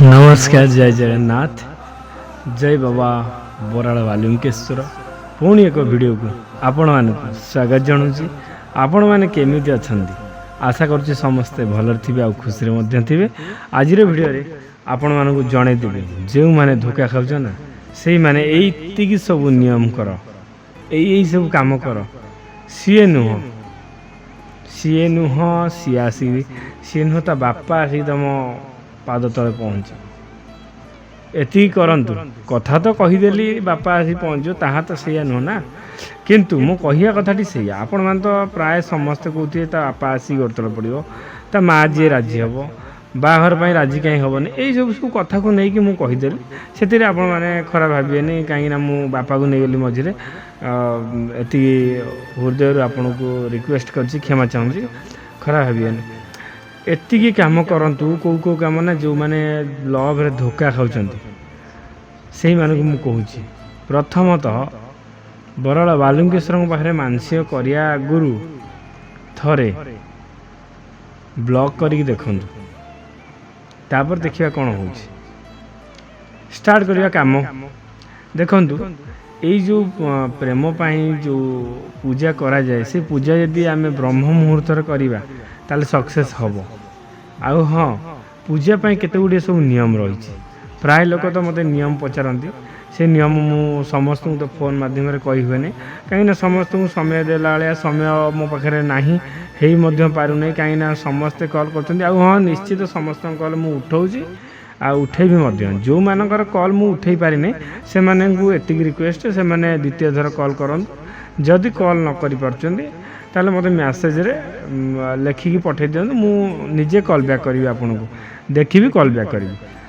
नमस्कार जय जगन्नाथ जय बाबा बराड़ बालुकेश्वर पुणी एक वीडियो को आपण मानक स्वागत जनाऊँगी। आपण मैंने केमिति अछंती आशा करुच्ची समस्ते भलर थे आ खुशी थे। आज वीडियो रे आपण मानक जनईदेवी जो मैंने धोखा खाऊच ना से मैंने यही सब नियम कर यही सब काम कर सीए नुह सी आसी सी नुह ता बापा आसी तुम पाद तले पहुँचे एति करंतु कथा तो कहीदेली बापा आसी पहुँचो ताहा तो सैया नुह ना किंतु मो कहिया कथाटी से आपण मान तो प्राय समस्ते कहते ता बापा आसी गोड़ तले पड़ो ता माँ जी राजी हम बाहर पर राजी कहीं हेनी यही सब कथा को लेकिन मुझे कहीदेली से आपण मैंने खराब भावे कहीं मु बापा को नहीं मझे एति हृदय आपन को रिक्वेस्ट कर क्षमा चाहूँगी खराब भावे एतिकी काम करंतु को काम ना जो मैंने लव रे धोखा खाऊचंती से मानक मु कहूची प्रथमतः बराड़ बालुकेश्वर पाखे मानसिक करिया गुरु थरे ब्लॉक करिक देखंतु तापर देखिया कौन होची स्टार्ट करिया काम देखंतु यही जो प्रेम पाई जो पूजा करा जाए से पूजा यदि आमे ब्रह्म मुहूर्त करवा ताले सक्सेस हम आउ हाँ पूजा पाई केते गुड़े सब नियम रही प्राय लोक तो मते नियम पचारती से नियम मु समस्त तो फोन माध्यम कही हुए कहीं समस्त को समय देला बेले समय मो पाखे ना हो पार नहीं कहीं समस्ते कॉल कर हाँ निश्चित समस्त कॉल मु उठाऊँगी आ उठेबी जो मानकर कॉल मु उठे पारिनी से एतिक रिक्वेस्ट से मैंने द्वितीय थर कॉल करन जदि कॉल न करि पारछन्ती ताले मते मैसेज रे लिखिकी पठे दियंतु मु निजे कॉल बैक करी आपन को देखिबी कॉल बैक करी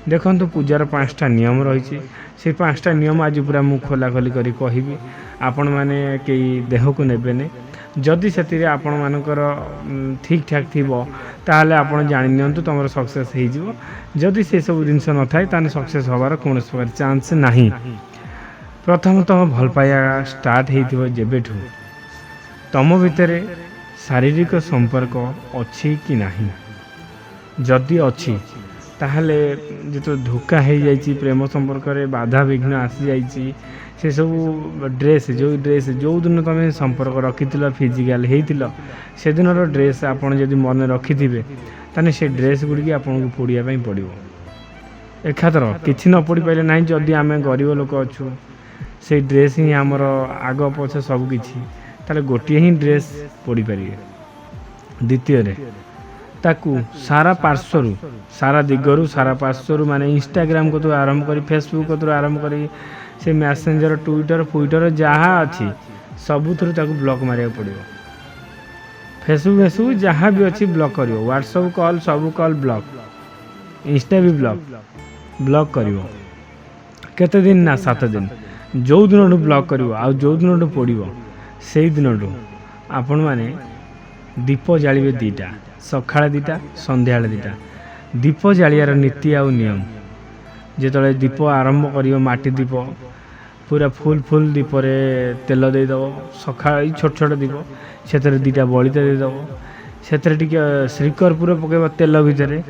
देखंतु पूजार 5टा नियम रही से 5टा नियम आज पूरा मु खोला खोली करी कहिबी आपण माने केई देह को नेबेने जदि से आपण मानकर ठीक ठाक थिबो ताहले आपण जानि नियंतु तमर सक्सेस हे जिवो जदि से सब जिंस न थाए ताने सक्सेस होबार कोन प्रकार चांस नाही। प्रथमतः भल पाया स्टार्ट हेतिबो जेबेठु तम भितरे शारीरिक संपर्क अच्छी कि नाही जदि अच्छी ताहले जो धोखा हो जाइए प्रेम संपर्क रे बाधा विघ्न आसी जाइए से सब ड्रेस जो दिन तुम संपर्क रखी फिजिकाल होता से दिन ड्रेस आपड़ जब मन रखि थे ताने से ड्रेस गुड़ी आपन को पोड़ापी पड़ो एकाथर कि न पड़ पारे ना जदि आम गरीब लोक अच्छु से ड्रेस ही आमर आग पछ सबकि ताले गोटे ही ड्रेस पड़ी पारे द्वितीय ताकू सारा पार्श्वर सारा दिगरु सारा पार्श्वर माने इंस्टाग्राम को तो आरंभ करी फेसबुक को तो आरंभ करी से मैसेंजर ट्विटर जहाँ अच्छी सबुथु ताकू ब्लॉक मारिया पड़ो फेसबुक जहाँ भी अच्छी ब्लॉक करियो व्हाट्सएप कॉल सब कॉल ब्लॉक इंस्टा भी ब्लॉक करियो केते दिन ना 7 दिन जो दिन ब्लॉक करियो आ जो दिन पड़ो से दिन आपण माने दीप जालिबे 2टा सकाळ 2टा संध्या 2टा दीप जालियार नीति आ नियम जेतले दीप आरंभ करियो माटी दीप पूरा फुल दीप रे तेल दे दबो सकाळ छोट छोट दीप सेतरे 2टा बलिता दे दबो सेतरे टिके श्रीकर पूरा पकेबा तेल भितरे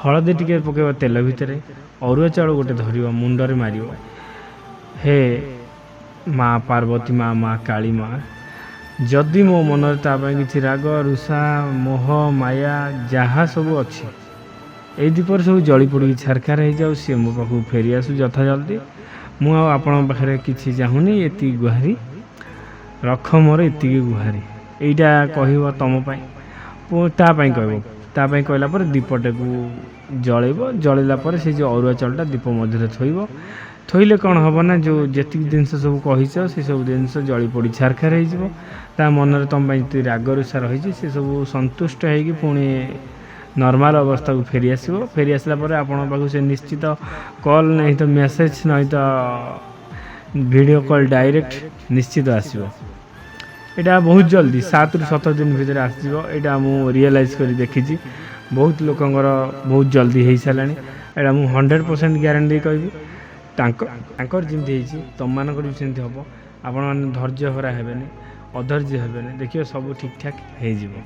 हळदी टिके पकेबा तेल भितरे अरुआ चाउल गोटे धरियो मुंडरे मारियो हे माँ पार्वती माँ काली माँ जदि मो मन कि राग रुषा मोह माया जहाँ सब अच्छी यही दीपर सब जली पड़ी छारखार हो जाऊ सी मो पाक फेरी आसू यथा जल्दी मुझे किसी चाहूनी ये गुहारी रख मोर ये गुहारी यहीटा कह तुम तापाई कहला पर दीपटे को जलेब जलैला से जो अरुआ चाउलटा दीप मध्य थोब थोइले कौन हम ना जो जी जिनस सब कही से सब जिनस जली पड़ी छारखार हो मन तुम राग रुषा रही से सब संतुष्ट हो पुणी नॉर्मल अवस्था को फेरी आसो फेरी आसला पर आपण पाखु से निश्चित कॉल नहीं तो मेसेज नहीं तो वीडियो कॉल डायरेक्ट निश्चित आसो यहाँ बहुत जल्दी 7 ରୁ 7 दिन भितर आसो यहाँ मु रियलाइज कर देखी बहुत लोकंर बहुत जल्दी हो सारा यहाँ मुझे 100% ग्यारंटी कहबी जमी तुम मानक भी सेमती हम आपण मैंने धैर्य हरा हेनी अधैर्य हेनी देखिए सब ठीक ठाक हो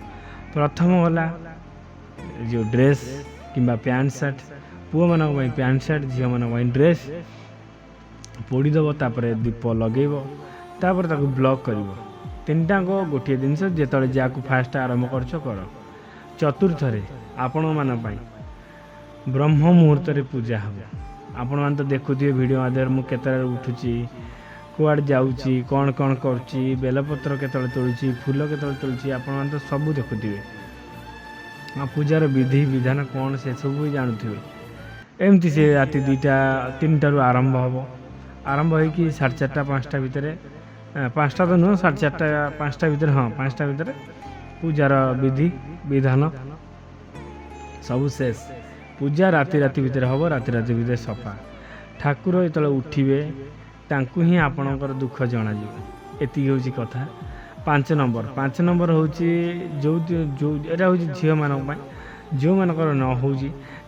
प्रथम वाला जो ड्रेस किंबा पैंट सार्ट पुओ पैंट सार्ट झील मान ड्रेस पोड़ीदेव तापर दीप लगेब तापर ताको ब्लॉक कर तीनटा गोटे जिनस जो जहाँ फास्ट आरंभ कर चतुर्थ आपण मान ब्रह्म मुहूर्त पूजा हम आपण मैंने तो देखुए वीडियो माध्यम मुझे केतरे उठुची कुआड़ जाऊँगी कौन कौन करुच्ची बेलपत्र केतले तोलुची फूल केतले तोलुची आपण मैंने तो सब देखुए पूजार विधि विधान कौन से सब भी जानुवे एमती से राति 2टा 3टारू आरंभ हम आरंभ हो 4:30 5टा भितर 5टा तो नुह 4:30 5टा भितर हाँ 5टा भितर पूजार विधि विधान सब शेष पूजा राति भितर हम राति भितर सफा ठाकुर जो उठिबे तांकु ही आपणकर दुख जन एति हूँ कथा 5 नंबर हूँ जो एटा हूँ झील मान जो मानकर न हो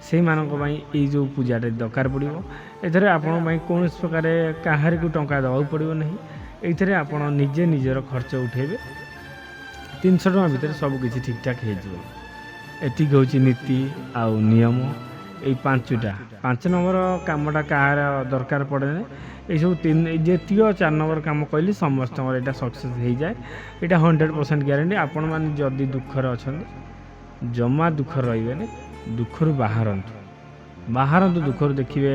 से जो पूजाटे दरकार पड़ो एथरे आपण कौन प्रकार कहार को टंका दवा पड़ो ना ये आप निजे निजर खर्च उठेबे 300 टଙ୍କା भितर सब किसी ठीक ठाक हो एतिक हूँ नीति आउ नियम ये 5 नंबर कामटा कहार दरकार पड़े ये सब 3 जेतिक 4 नंबर काम कहली समस्त यहाँ सक्सेस हो जाए यहाँ 100% ग्यारंटी आपण मैंने जदि दुखर अच्छा जमा दुख रे दुखर बाहरतु दुखर देखिए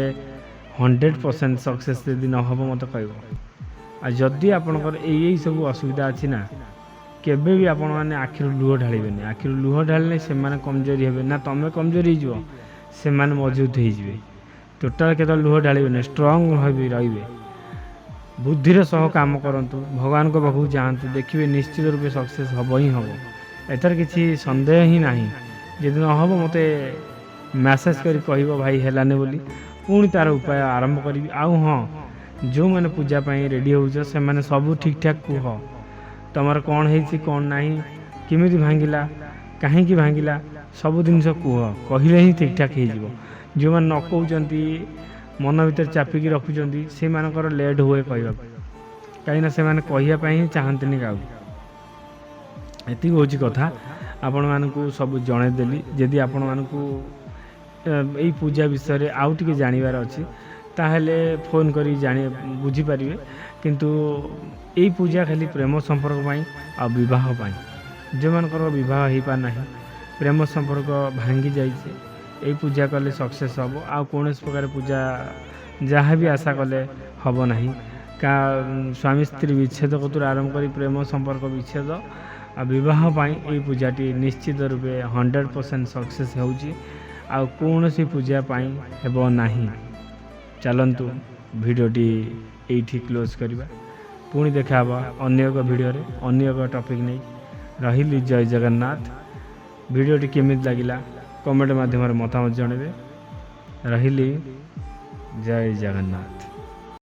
100% सक्सेस यदि न हम मत कह जदि आपणकर यही सब असुविधा अच्छी ना केबे भी आपण मैंने आखिर लुह ढाड़े आखिर लुह ढाड़े से कमजोरी हे ना तुम कमजोरी हो से मजबूत हो टोटाल के लुह ढाड़े स्ट्रंग रे बुद्धिर सह काम करतु भगवान को पाखु जातु देखिए निश्चित रूपे सक्सेस हम ही हम एथर किसी सन्देह ही ना जदि न हम मत मैसेज कर कह भाई हेलानी बोली पुणी तार उपाय आरंभ करी आउ हाँ जो मैंने पूजापाई रेडी हो सब ठीक ठाक कह तुम कौन है कौन ना किमिति भांगिला कहीं भांगिला सब जिनस कह कहले ही ठीक ठाक हो जो मैंने न कहते मन भर चापिकी रखुच्च से मानकर लेट हुए कहवा कहीं से कहवाई ही चाहते गाँव एति हूँ कथा आपण मानू सब जनईदेली जदि आपण मानू यही पूजा विषय आउ टे जानवर अच्छी ताहले फोन करी जानी बुझीपारे किंतु यही पूजा खाली प्रेम संपर्क आ विवाह जो मानकर विवाह हो पारना प्रेम संपर्क भांगी जाइए यही पूजा कले सक्सेस हम आ कौन प्रकार पूजा जहाँ भी आशा कले हम ना का स्वामी स्त्री विच्छेद कतुर आरंभ कर प्रेम संपर्क विच्छेद आ विवाह यही पूजाटी निश्चित रूपे 100% सक्सेस हो कौन सी पूजा हेब ना चलतु भिडटी ये क्लोज करवा पुणी देखा अन्य एक भिडियो अन्य एक टॉपिक नहीं रही जय जगन्नाथ भिडियोटी केमी लगिला कमेंट माध्यम मतामत जनइबे रही जय जगन्नाथ।